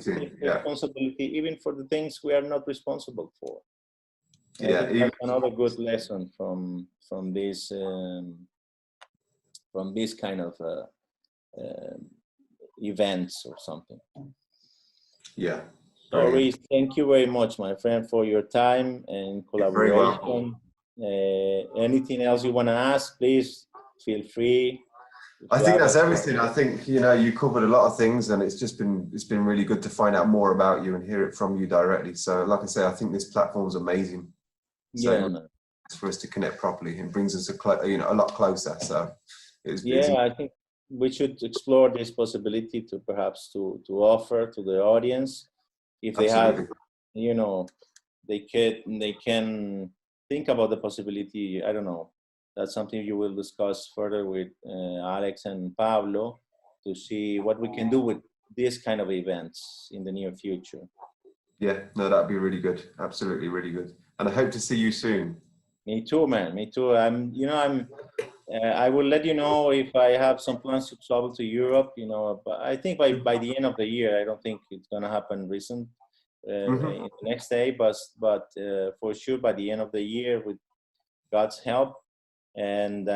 take responsibility even for the things we are not responsible for. Yeah, I think that's another good lesson from this kind of events or something. Yeah. Sorry, thank you very much, my friend, for your time and collaboration. Anything else you want to ask, please feel free. I think that's everything. I think, you know, you covered a lot of things, and it's been really good to find out more about you and hear it from you directly. So like I say, I think this platform's amazing. So yeah, man. It's for us to connect properly and brings us a lot closer. So I think we should explore this possibility to perhaps to offer to the audience, if they have, you know, they can think about the possibility. I don't know. That's something you will discuss further with Alex and Pablo to see what we can do with this kind of events in the near future. Yeah, no, that'd be really good. Absolutely, really good. And I hope to see you soon. Me too, man. Me too. I will let you know if I have some plans to travel to Europe. You know, but I think by the end of the year, I don't think it's gonna happen recent in the next day, but for sure by the end of the year, with God's help, and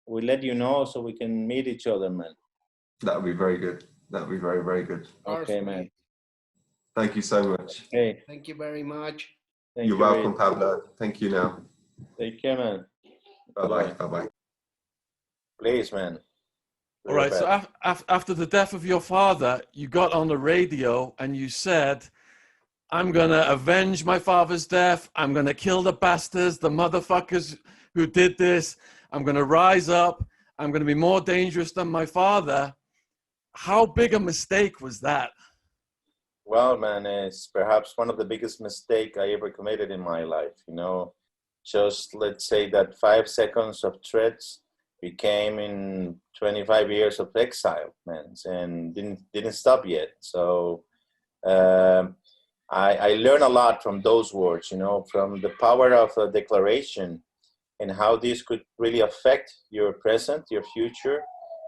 we'll let you know so we can meet each other, man. That would be very good. That would be very, very good. Okay, man. Thank you so much. Hey. Thank you very much. You're welcome, Pablo. Thank you now. Take care, man. Bye-bye. Bye-bye. Please, man. All right, so after the death of your father, you got on the radio and you said, I'm going to avenge my father's death. I'm going to kill the bastards, the motherfuckers who did this. I'm going to rise up. I'm going to be more dangerous than my father. How big a mistake was that? Well, man, it's perhaps one of the biggest mistakes I ever committed in my life. You know, just let's say that 5 seconds of threats became in 25 years of exile, man, and didn't stop yet. So I learned a lot from those words, you know, from the power of a declaration and how this could really affect your present, your future,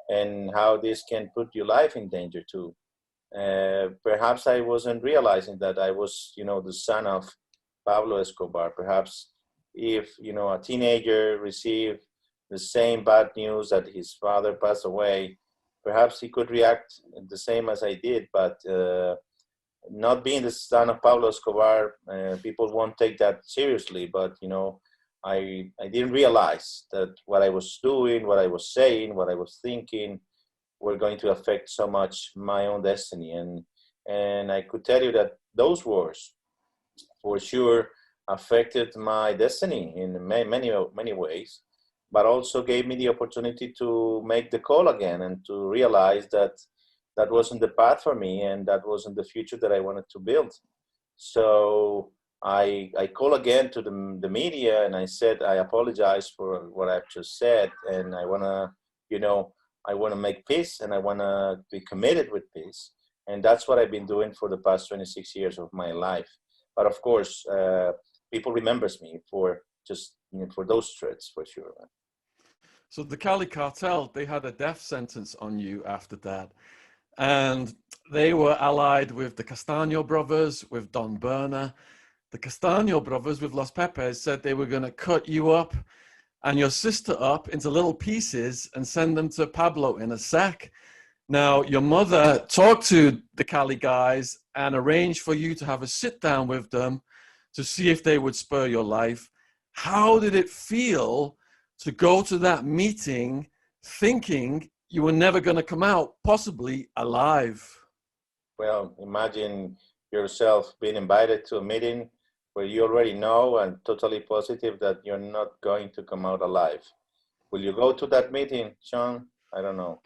and how this can put your life in danger too. Perhaps I wasn't realizing that I was, you know, the son of Pablo Escobar. Perhaps if, you know, a teenager received the same bad news that his father passed away, perhaps he could react the same as I did. But not being the son of Pablo Escobar, people won't take that seriously. But, you know, I didn't realize that what I was doing, what I was saying, what I was thinking were going to affect so much my own destiny. And I could tell you that those words for sure affected my destiny in many ways, but also gave me the opportunity to make the call again and to realize that that wasn't the path for me and that wasn't the future that I wanted to build. So I call again to the media and I said, I apologize for what I've just said. And I want to, you know, I want to make peace and I want to be committed with peace. And that's what I've been doing for the past 26 years of my life. But of course, people remembers me for just, you know, for those threats, for sure. So the Cali Cartel, they had a death sentence on you after that. And they were allied with the Castaño brothers, with Don Berna. The Castaño brothers with Los Pepes said they were going to cut you up and your sister up into little pieces and send them to Pablo in a sack. Now, your mother talked to the Cali guys and arranged for you to have a sit down with them to see if they would spare your life. How did it feel to go to that meeting thinking you were never going to come out, possibly alive? Well, imagine yourself being invited to a meeting where you already know and totally positive that you're not going to come out alive. Will you go to that meeting, Sean? I don't know.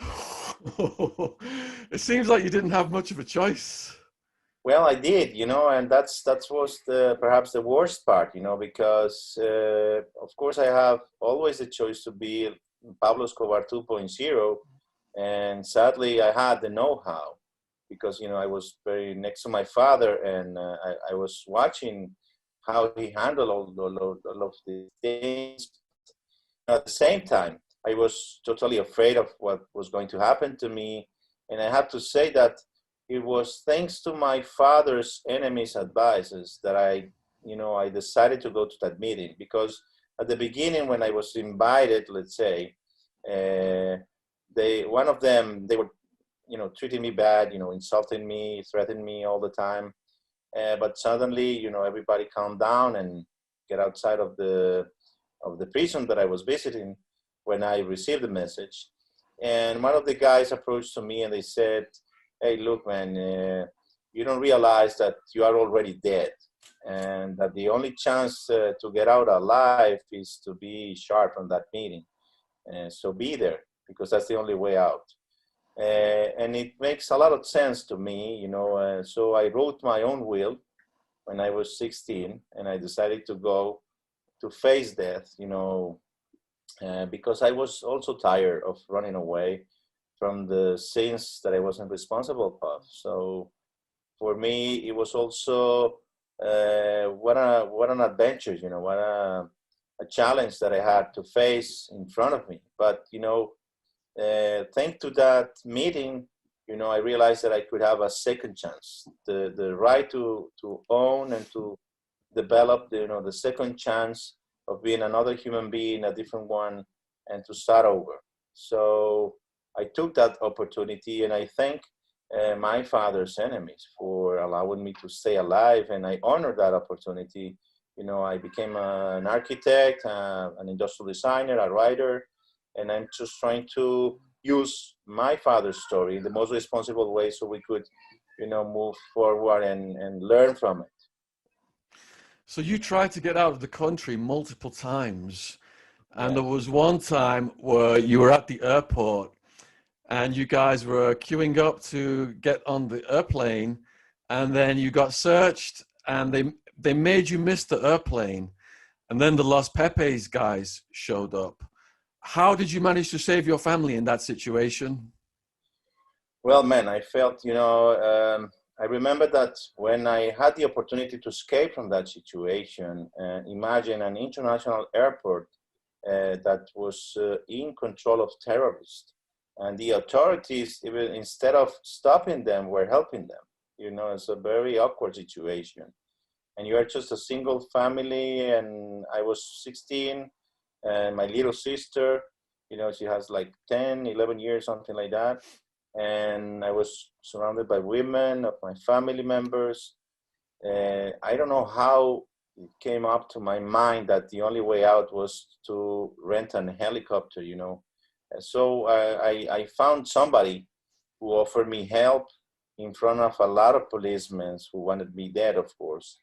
It seems like you didn't have much of a choice. Well, I did, you know, and that was perhaps the worst part, you know, because of course I have always the choice to be Pablo Escobar 2.0, and sadly I had the know-how because, you know, I was very next to my father and I was watching how he handled all of these things. At the same time, I was totally afraid of what was going to happen to me. And I have to say that it was thanks to my father's enemies' advices that I decided to go to that meeting, because at the beginning when I was invited, let's say, one of them, they were, treating me bad, insulting me, threatening me all the time. But suddenly, everybody calmed down and get outside of the prison that I was visiting when I received the message. And one of the guys approached to me and they said, "Hey, look, man, you don't realize that you are already dead, and that the only chance to get out alive is to be sharp on that meeting. So be there, because that's the only way out." And it makes a lot of sense to me, so I wrote my own will when I was 16, and I decided to go to face death, because I was also tired of running away from the sins that I wasn't responsible of. So for me, it was also what an adventure, what a challenge that I had to face in front of me. But thanks to that meeting, I realized that I could have a second chance, the right to own and to develop the second chance of being another human being, a different one, and to start over. So I took that opportunity, and I thank my father's enemies for allowing me to stay alive, and I honor that opportunity. I became an architect, an industrial designer, a writer, and I'm just trying to use my father's story in the most responsible way so we could, move forward and learn from it. So you tried to get out of the country multiple times. And Yeah. there was one time where you were at the airport and you guys were queuing up to get on the airplane, and then you got searched and they made you miss the airplane. And then the Los Pepes guys showed up. How did you manage to save your family in that situation? Well, man, I felt, I remember that when I had the opportunity to escape from that situation, imagine an international airport that was in control of terrorists. And the authorities, even instead of stopping them, were helping them. It's a very awkward situation. And you are just a single family, and I was 16, and my little sister, she has like 10, 11 years, something like that. And I was surrounded by women of my family members. I don't know how it came up to my mind that the only way out was to rent an helicopter, So I found somebody who offered me help in front of a lot of policemen who wanted me dead, of course.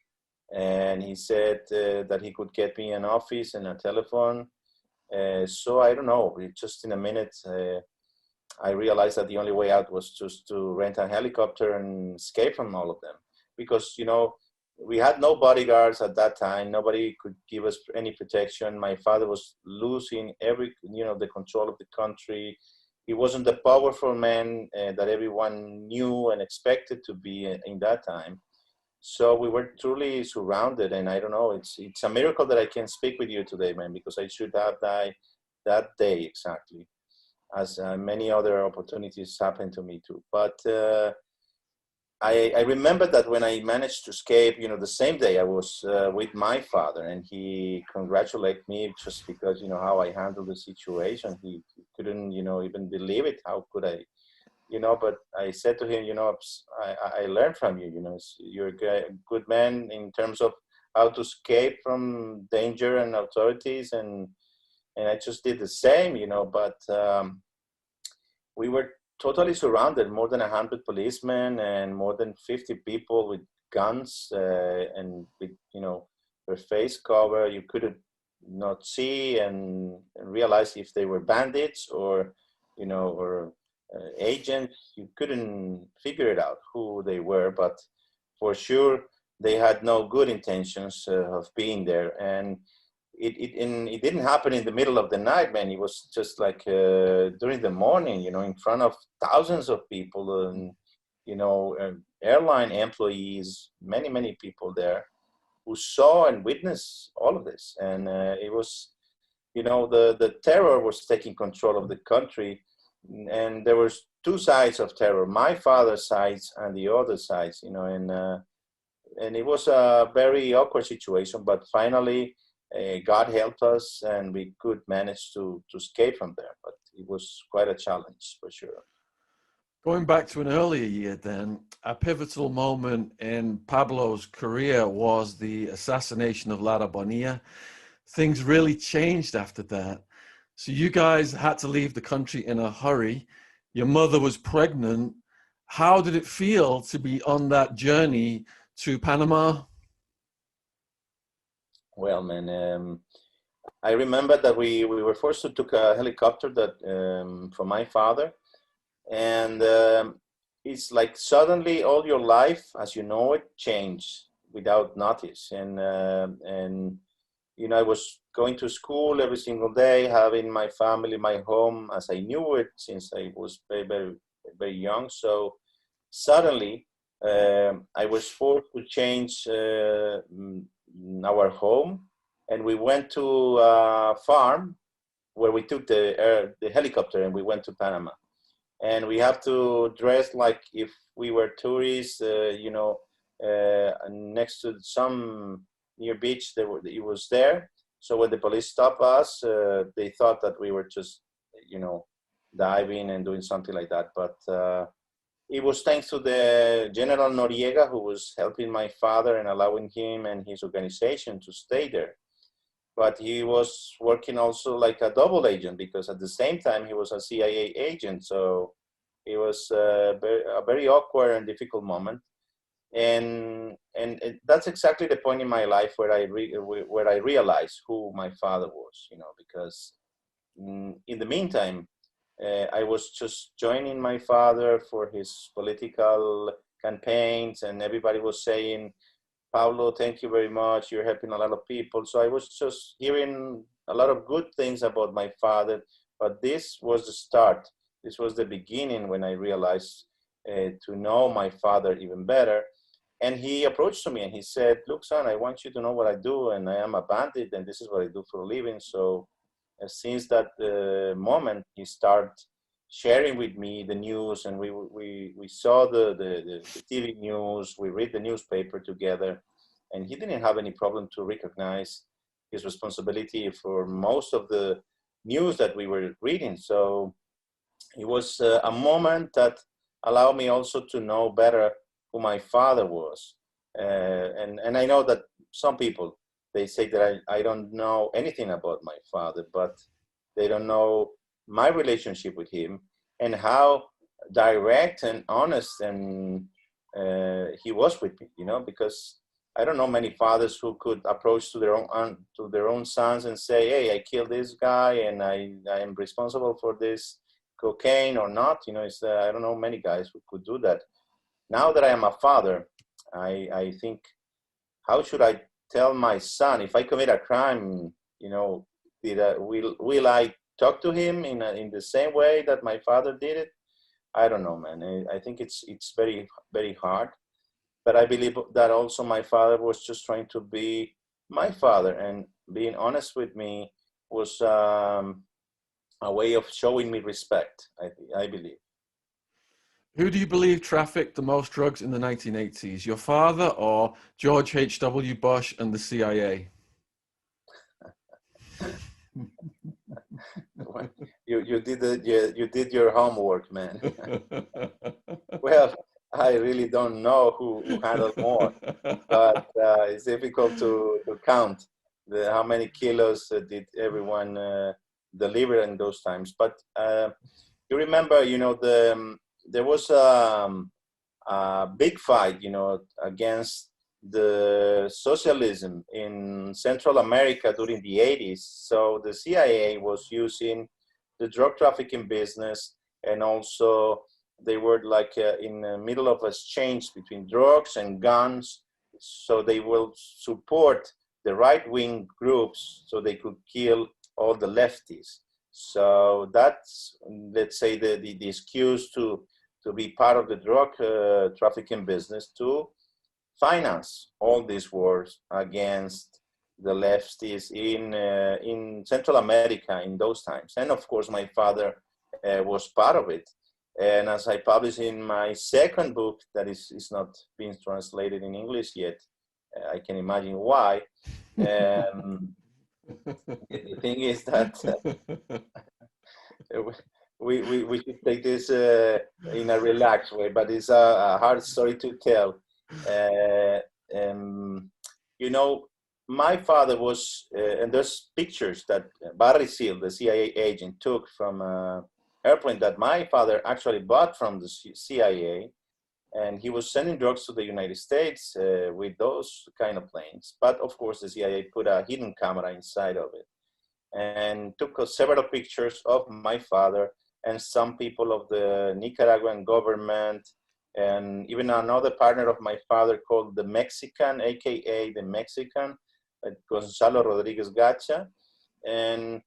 And he said that he could get me an office and a telephone. So I don't know, just in a minute, I realized that the only way out was just to rent a helicopter and escape from all of them. Because, we had no bodyguards at that time. Nobody could give us any protection. My father was losing the control of the country. He wasn't the powerful man that everyone knew and expected to be in that time. So we were truly surrounded, and I don't know, it's a miracle that I can speak with you today, man, because I should have died that day exactly, as many other opportunities happened to me too. But I remember that when I managed to escape, the same day I was with my father, and he congratulated me just because, how I handled the situation. He couldn't, even believe it. How could I? But I said to him, I learned from you, you're a good man in terms of how to escape from danger and authorities. And I just did the same, but we were totally surrounded, more than 100 policemen and more than 50 people with guns and with, their face cover. You couldn't not see and realize if they were bandits or, or agents. You couldn't figure it out who they were, but for sure they had no good intentions of being there. And it didn't happen in the middle of the night, man. It was just like during the morning, in front of thousands of people and airline employees, many people there who saw and witnessed all of this. And it was, the terror was taking control of the country. and there was two sides of terror, my father's sides and the other sides, you know, and it was a very awkward situation, but finally God helped us and we could manage to escape from there, but it was quite a challenge for sure. Going back to an earlier year then, a pivotal moment in Pablo's career was the assassination of Lara Bonilla. Things really changed after that. So you guys had to leave the country in a hurry. Your mother was pregnant. How did it feel to be on that journey to Panama? Well, man, I remember that we were forced to take a helicopter that from my father, and it's like suddenly all your life as you know it changed without notice, and you know, I was going to school every single day, having my family, my home as I knew it since I was very young. So suddenly I was forced to change our home, and we went to a farm where we took the helicopter and we went to Panama. And we have to dress like if we were tourists, you know, next to some near beach, it was there. So when the police stopped us, they thought that we were just, you know, diving and doing something like that. But it was thanks to the General Noriega, who was helping my father and allowing him and his organization to stay there. But he was working also like a double agent, because at the same time he was a CIA agent. So it was a very awkward and difficult moment. And that's exactly the point in my life where I realized who my father was, you know, because in the meantime, I was just joining my father for his political campaigns, and everybody was saying, Pablo, thank you very much. You're helping a lot of people. So I was just hearing a lot of good things about my father, but this was the start. This was the beginning when I realized to know my father even better. And he approached me and he said, look, son, I want you to know what I do, and I am a bandit, and this is what I do for a living. So since that moment, he started sharing with me the news, and we saw the TV news, we read the newspaper together, and he didn't have any problem to recognize his responsibility for most of the news that we were reading. So it was a moment that allowed me also to know better who my father was. And I know that some people, they say that I don't know anything about my father, but they don't know my relationship with him and how direct and honest and he was with me, you know, because I don't know many fathers who could approach to their own sons and say, hey, I killed this guy and I am responsible for this cocaine or not. You know, I don't know many guys who could do that. Now that I am a father, I think, how should I tell my son if I commit a crime? You know, will I talk to him in the same way that my father did it? I don't know, man. I think it's very, very hard. But I believe that also my father was just trying to be my father, and being honest with me was a way of showing me respect, I believe. Who do you believe trafficked the most drugs in the 1980s? Your father or George H.W. Bush and the CIA? You did your homework, man. Well, I really don't know who handled more, but it's difficult to count how many kilos did everyone deliver in those times. But you remember, you know, there was a big fight, you know, against the socialism in Central America during the 80s. So the CIA was using the drug trafficking business, and also they were like in the middle of exchange between drugs and guns. So they will support the right-wing groups so they could kill all the lefties. So that's, let's say, the excuse to be part of the drug trafficking business, to finance all these wars against the lefties in Central America in those times. And of course, my father was part of it. And as I published in my second book, that is not being translated in English yet, I can imagine why. The thing is that we should take this in a relaxed way, but it's a hard story to tell. You know, my father was, and there's pictures that Barry Seal, the CIA agent, took from an airplane that my father actually bought from the CIA, and he was sending drugs to the United States with those kind of planes. But of course, the CIA put a hidden camera inside of it and took several pictures of my father and some people of the Nicaraguan government, and even another partner of my father called the Mexican, AKA the Mexican, Gonzalo Rodriguez Gacha. And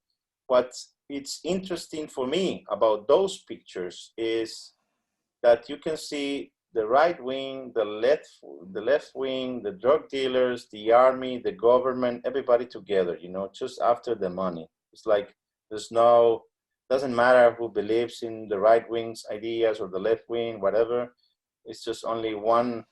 what it's interesting for me about those pictures is that you can see the right wing, the left wing, the drug dealers, the army, the government, everybody together, you know, just after the money. It's like doesn't matter who believes in the right wing's ideas or the left wing, whatever. It's just only one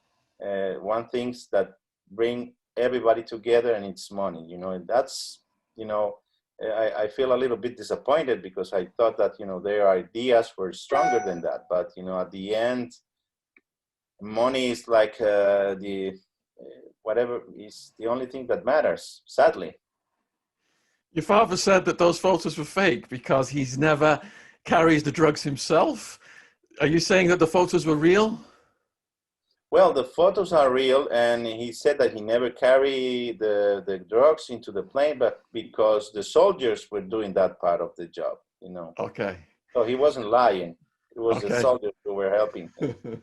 things that bring everybody together, and it's money, you know. And that's, you know, I feel a little bit disappointed because I thought that, you know, their ideas were stronger than that. But, you know, at the end, money is like whatever is the only thing that matters, sadly. Your father said that those photos were fake because he's never carries the drugs himself. Are you saying that the photos were real? Well, the photos are real, and he said that he never carried the drugs into the plane, but because the soldiers were doing that part of the job, you know. Okay. So he wasn't lying. It was the soldiers who were helping him.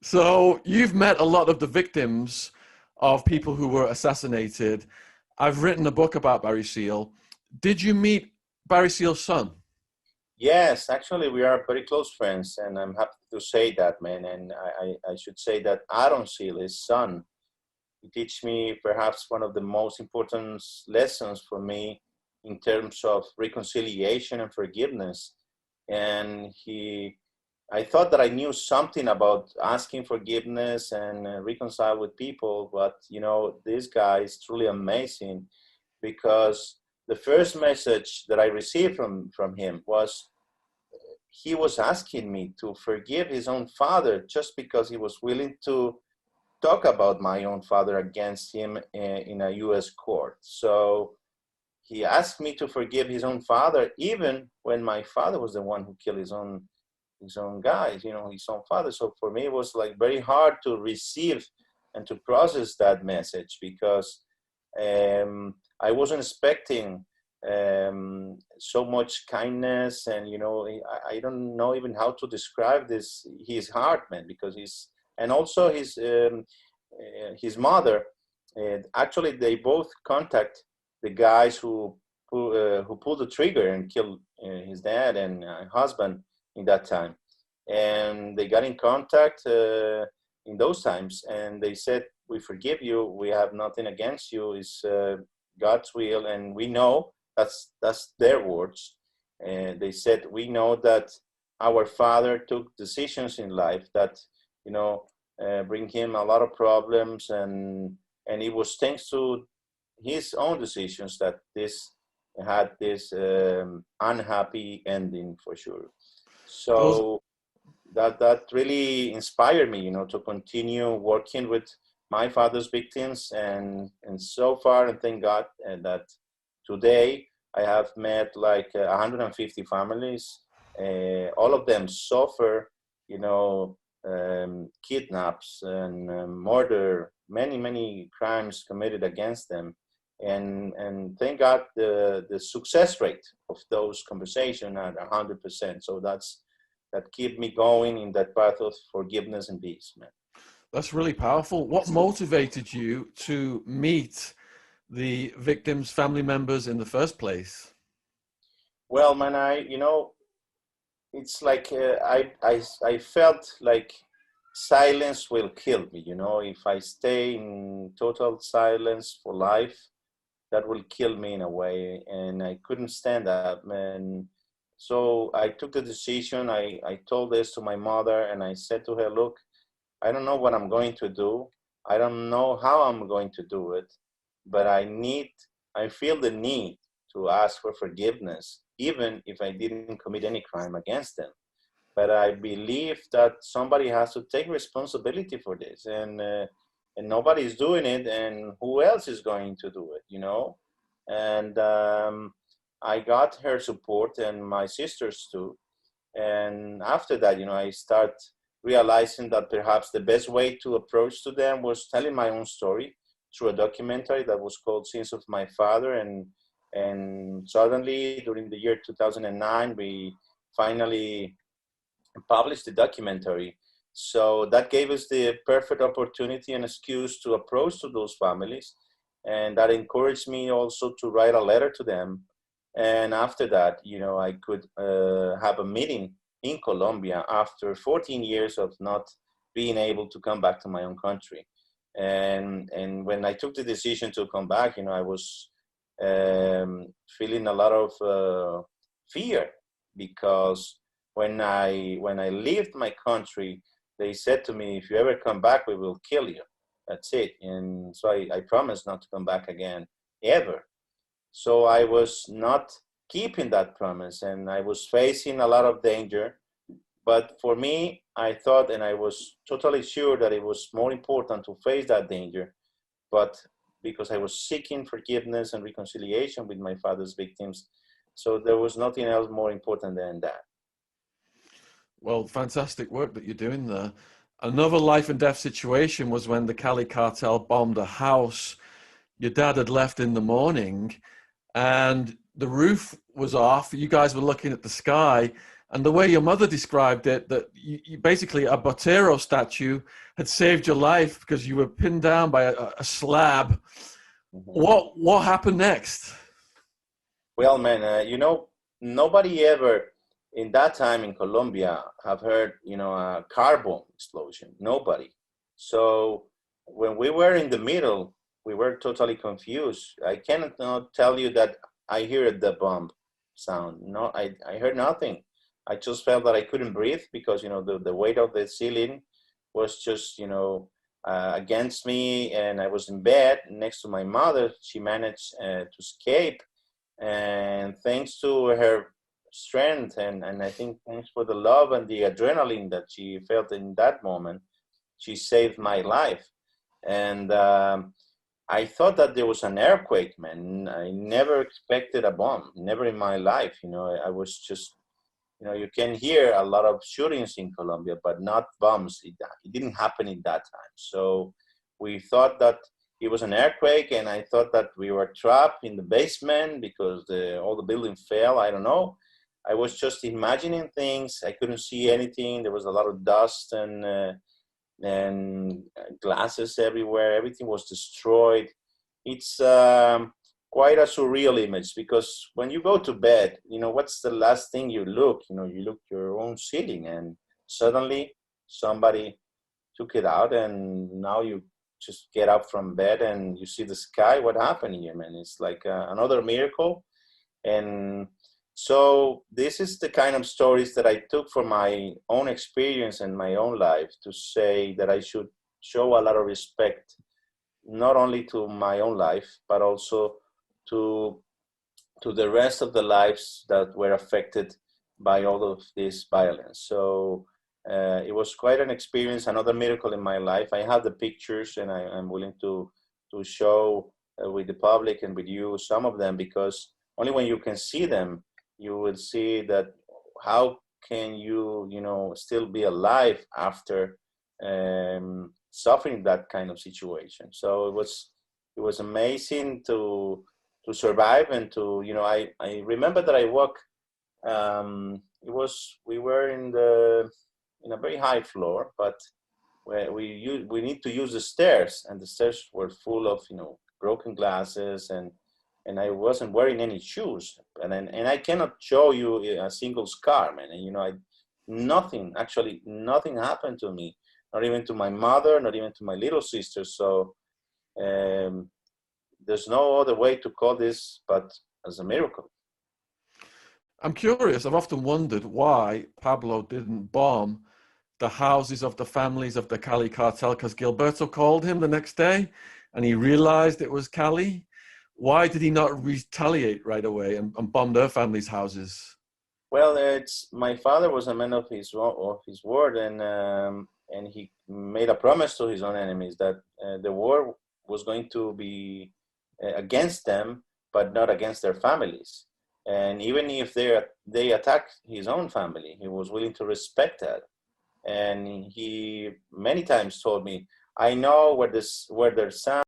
So you've met a lot of the victims of people who were assassinated. I've written a book about Barry Seal. Did you meet Barry Seal's son? Yes, actually, we are very close friends, and I'm happy to say that, man. And I should say that Aaron Seal, his son, he teach me perhaps one of the most important lessons for me in terms of reconciliation and forgiveness. And I thought that I knew something about asking forgiveness and reconcile with people, but you know, this guy is truly amazing, because the first message that I received from him was he was asking me to forgive his own father just because he was willing to talk about my own father against him in a U.S. court. So he asked me to forgive his own father, even when my father was the one who killed his own guys, you know, his own father. So for me, it was like very hard to receive and to process that message, because I wasn't expecting so much kindness, and you know, I don't know even how to describe this, his heart, man, because and also his mother, actually they both contact the guys who pulled the trigger and killed his dad and husband in that time, and they got in contact in those times, and they said, we forgive you, we have nothing against you, it's God's will. And we know, that's their words, and they said, we know that our father took decisions in life that, you know, bring him a lot of problems, and it was thanks to his own decisions that this had this unhappy ending, for sure. So that really inspired me, you know, to continue working with my father's victims, and so far, and thank God, that today I have met like 150 families. All of them suffer, you know, kidnaps and murder, many crimes committed against them. And thank God the success rate of those conversations at 100%. So that keep me going in that path of forgiveness and peace, man. That's really powerful. What motivated you to meet the victims' family members in the first place? Well, man, it's like I felt like silence will kill me. You know, if I stay in total silence for life, that will kill me in a way, and I couldn't stand that, man. So I took the decision. I told this to my mother, and I said to her, look, I don't know what I'm going to do. I don't know how I'm going to do it, but I feel the need to ask for forgiveness, even if I didn't commit any crime against them. But I believe that somebody has to take responsibility for this, and nobody's doing it, and who else is going to do it, you know? And I got her support and my sisters too. And after that, you know, I start realizing that perhaps the best way to approach to them was telling my own story through a documentary that was called Sins of My Father. And suddenly, during the year 2009, we finally published the documentary. So that gave us the perfect opportunity and excuse to approach to those families. And that encouraged me also to write a letter to them. And after that, you know, I could have a meeting in Colombia after 14 years of not being able to come back to my own country. And when I took the decision to come back, you know, I was feeling a lot of fear, because when I left my country, they said to me, if you ever come back, we will kill you. That's it. And so I promised not to come back again, ever. So I was not keeping that promise, and I was facing a lot of danger. But for me, I thought, and I was totally sure that it was more important to face that danger. But because I was seeking forgiveness and reconciliation with my father's victims, so there was nothing else more important than that. Well, fantastic work that you're doing there. Another life and death situation was when the Cali Cartel bombed a house. Your dad had left in the morning and the roof was off. You guys were looking at the sky. And the way your mother described it, that you basically a Botero statue had saved your life because you were pinned down by a slab. Mm-hmm. What happened next? Well, man, you know, nobody ever in that time in Colombia have heard, you know, a car bomb explosion. Nobody. So when we were in the middle, we were totally confused. I cannot not tell you that I heard the bomb sound. No, I heard nothing. I just felt that I couldn't breathe because, you know, the weight of the ceiling was just, you know, against me, and I was in bed next to my mother. She managed to escape, and thanks to her strength and I think thanks for the love and the adrenaline that she felt in that moment, she saved my life. And I thought that there was an earthquake, man. I never expected a bomb, never in my life. You know, I was just, you know, you can hear a lot of shootings in Colombia, but not bombs. It didn't happen in that time. So we thought that it was an earthquake, and I thought that we were trapped in the basement because all the building fell. I don't know. I was just imagining things. I couldn't see anything. There was a lot of dust and glasses everywhere. Everything was destroyed. It's quite a surreal image, because when you go to bed, you know, what's the last thing you look? You know, you look your own ceiling, and suddenly somebody took it out, and now you just get up from bed and you see the sky. What happened here, man? It's like another miracle. And so this is the kind of stories that I took from my own experience and my own life to say that I should show a lot of respect, not only to my own life, but also to the rest of the lives that were affected by all of this violence. So it was quite an experience, another miracle in my life. I have the pictures, and I'm willing to show with the public and with you some of them, because only when you can see them, you will see that how can you, you know, still be alive after suffering that kind of situation. So it was amazing to survive and to, you know, I remember that I walked, we were in a very high floor, but where we need to use the stairs, and the stairs were full of, you know, broken glasses, and I wasn't wearing any shoes, and I cannot show you a single scar, man. And you know, nothing happened to me, not even to my mother, not even to my little sister. So there's no other way to call this but as a miracle. I'm curious. I've often wondered why Pablo didn't bomb the houses of the families of the Cali Cartel, because Gilberto called him the next day and he realized it was Cali. Why did he not retaliate right away and bomb their families' houses? Well, it's my father was a man of his word, and he made a promise to his own enemies that the war was going to be against them, but not against their families. And even if they attacked his own family, he was willing to respect that. And he many times told me, "I know where their son